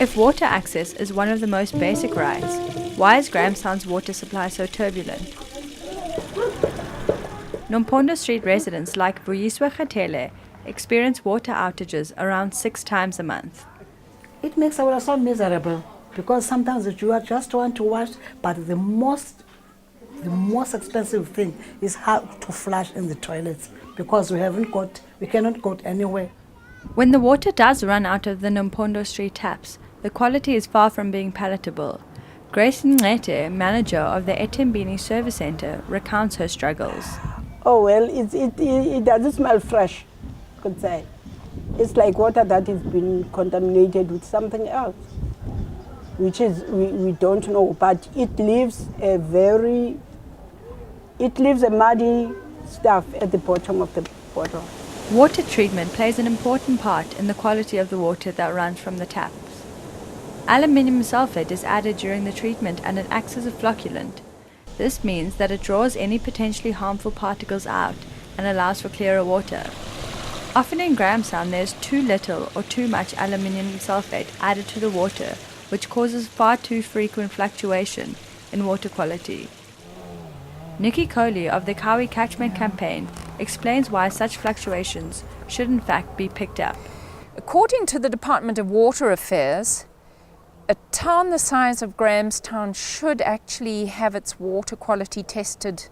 If water access is one of the most basic rights, why is Grahamstown's water supply so turbulent? Nompondo Street residents like Vuyiswa Khatele experience water outages around 6 times a month. It makes our life so miserable because sometimes you just want to wash, but the most expensive thing is how to flush in the toilets because we cannot go anywhere. When the water does run out of the Nompondo Street taps, the quality is far from being palatable. Grace Ngete, manager of the Etembini Service Centre, recounts her struggles. Oh well, it doesn't smell fresh, I could say. It's like water that has been contaminated with something else, which is we don't know, but it leaves a muddy stuff at the bottom of the bottle. Water treatment plays an important part in the quality of the water that runs from the taps. Aluminium sulfate is added during the treatment and it acts as a flocculant. This means that it draws any potentially harmful particles out and allows for clearer water. Often in Grahamstown there's too little or too much aluminium sulfate added to the water, which causes far too frequent fluctuation in water quality. Nikki Coley of the Kawi Catchment Campaign explains why such fluctuations should in fact be picked up. According to the Department of Water Affairs, a town the size of Grahamstown should actually have its water quality tested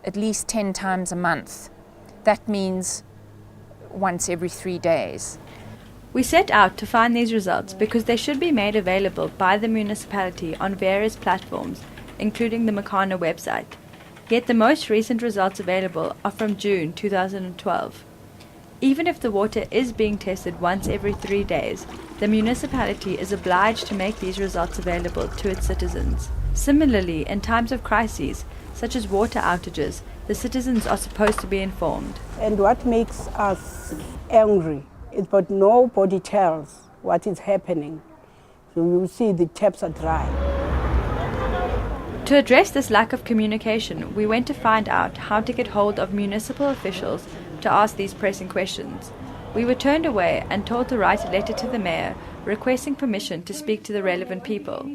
at least 10 times a month. That means once every 3 days. We set out to find these results because they should be made available by the municipality on various platforms, including the Makana website. Yet the most recent results available are from June 2012. Even if the water is being tested once every 3 days, the municipality is obliged to make these results available to its citizens. Similarly, in times of crises, such as water outages, the citizens are supposed to be informed. And what makes us angry is that nobody tells what is happening. So you see the taps are dry. To address this lack of communication, we went to find out how to get hold of municipal officials to ask these pressing questions. We were turned away and told to write a letter to the mayor requesting permission to speak to the relevant people.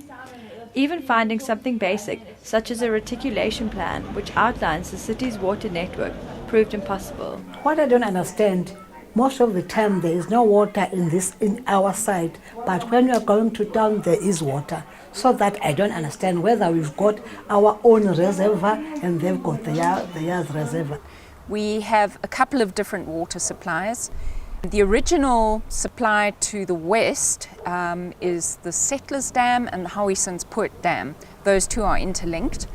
Even finding something basic, such as a reticulation plan which outlines the city's water network, proved impossible. What I don't understand, most of the time there is no water in our side, but when we are going to town there is water. So that I don't understand whether we've got our own reservoir and they've got theirs reservoir. We have a couple of different water supplies. The original supply to the west is the Settlers Dam and the Howisonspoort Dam. Those two are interlinked.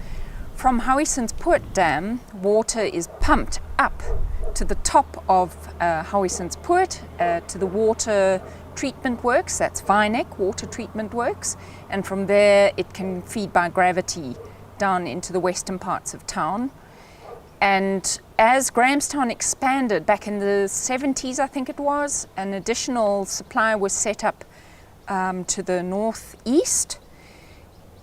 From Howisonspoort Dam, water is pumped up to the top of Howisonspoort to the water treatment works, that's Vinek Water Treatment Works, and from there it can feed by gravity down into the western parts of town. And as Grahamstown expanded back in the 70s, I think it was, an additional supply was set up to the northeast,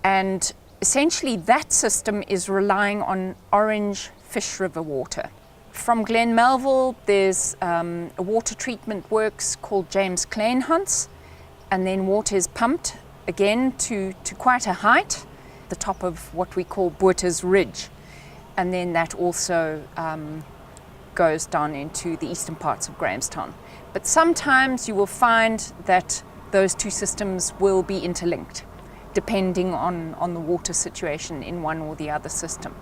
and essentially that system is relying on Orange Fish River water. From Glen Melville, there's a water treatment works called James Kleinhans, and then water is pumped again to quite a height, the top of what we call Botha's Ridge. And then that also goes down into the eastern parts of Grahamstown. But sometimes you will find that those two systems will be interlinked, depending on the water situation in one or the other system.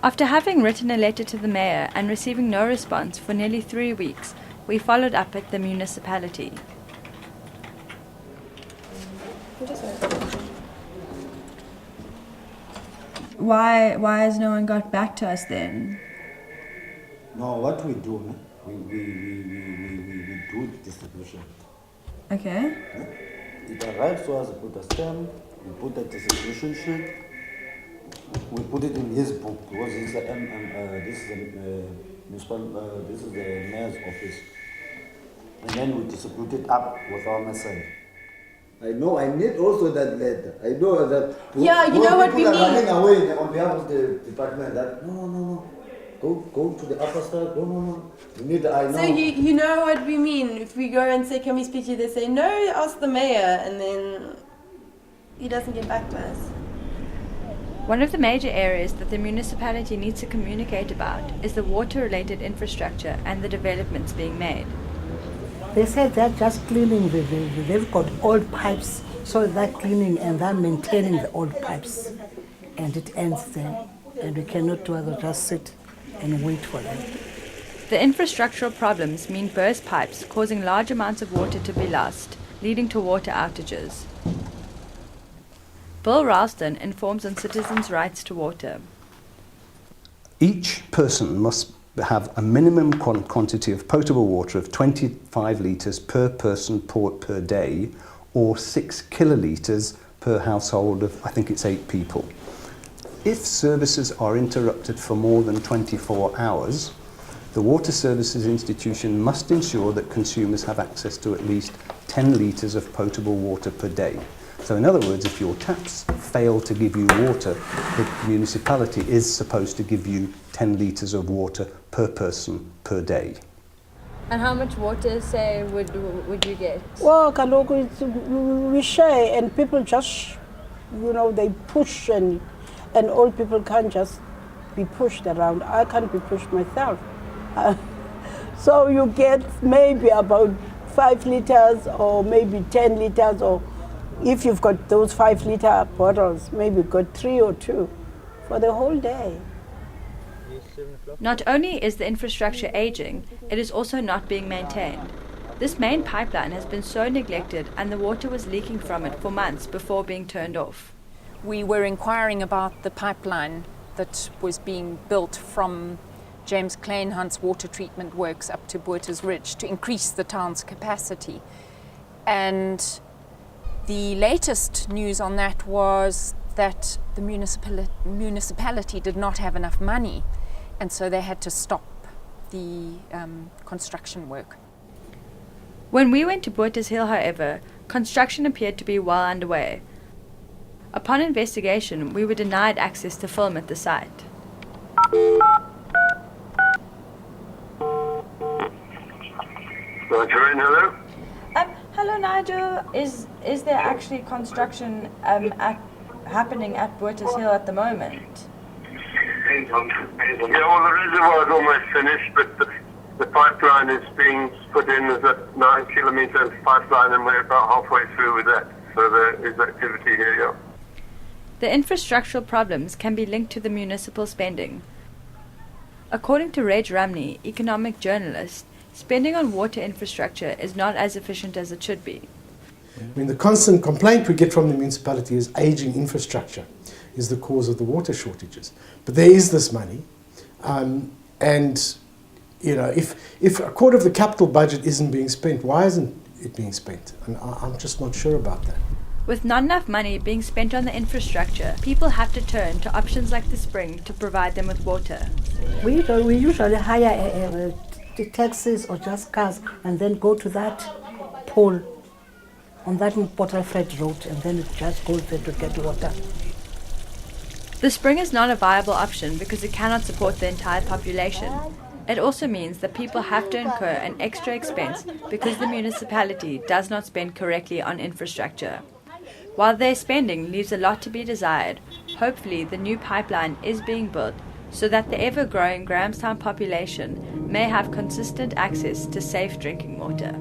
After having written a letter to the mayor and receiving no response for nearly 3 weeks, we followed up at the municipality. Why has no one got back to us then? No, what we do, we do the distribution. Okay. It arrives to us, we put a stamp, we put a distribution sheet, we put it in his book because this is the mayor's office, and then we distribute it up with our message. I know, I need also that letter. I know that. Yeah, you know what we need. Running away on behalf of the department. That no. Go to the upper side. No. You need the eye now. So you know what we mean. If we go and say, can we speak to you, they say, no, ask the mayor, and then he doesn't get back to us. One of the major areas that the municipality needs to communicate about is the water-related infrastructure and the developments being made. They said they're just cleaning they've got old pipes, so they're cleaning and they're maintaining the old pipes. And it ends there. And we cannot do other just sit and wait for them. The infrastructural problems mean burst pipes causing large amounts of water to be lost, leading to water outages. Bill Ralston informs on citizens' rights to water. Each person must have a minimum quantity of potable water of 25 litres per person per day, or 6 kilolitres per household of, I think it's 8 people. If services are interrupted for more than 24 hours, the Water Services Institution must ensure that consumers have access to at least 10 litres of potable water per day. So in other words, if your taps fail to give you water, the municipality is supposed to give you 10 litres of water per person per day. And how much water, say, would you get? Well, kaloku, we share, and people just, they push, and old people can't just be pushed around. I can't be pushed myself. So you get maybe about 5 litres or maybe 10 litres, or if you've got those 5 litre bottles, maybe you've got 3 or 2 for the whole day. Not only is the infrastructure aging, it is also not being maintained. This main pipeline has been so neglected and the water was leaking from it for months before being turned off. We were inquiring about the pipeline that was being built from James Kleinhand's water treatment works up to Botha's Ridge to increase the town's capacity. And the latest news on that was that the municipality did not have enough money, and so they had to stop the construction work. When we went to Botha's Hill, however, construction appeared to be well underway. Upon investigation, we were denied access to film at the site. Hello? Hello, Nigel. Is there actually construction happening at Botha's Hill at the moment? Yeah, well, the reservoir is almost finished, but the pipeline is being put in as a 9-kilometre pipeline, and we're about halfway through with that. So there is activity here, yeah. The infrastructural problems can be linked to the municipal spending. According to Reg Rumney, economic journalist, spending on water infrastructure is not as efficient as it should be. I mean, the constant complaint we get from the municipality is aging infrastructure is the cause of the water shortages. But there is this money, and if a quarter of the capital budget isn't being spent, why isn't it being spent? And I'm just not sure about that. With not enough money being spent on the infrastructure, people have to turn to options like the spring to provide them with water. We usually hire taxis or just cars and then go to that pole on that Bottlefred Road, and then it just goes there to get water. The spring is not a viable option because it cannot support the entire population. It also means that people have to incur an extra expense because the municipality does not spend correctly on infrastructure. While their spending leaves a lot to be desired, hopefully the new pipeline is being built so that the ever-growing Grahamstown population may have consistent access to safe drinking water.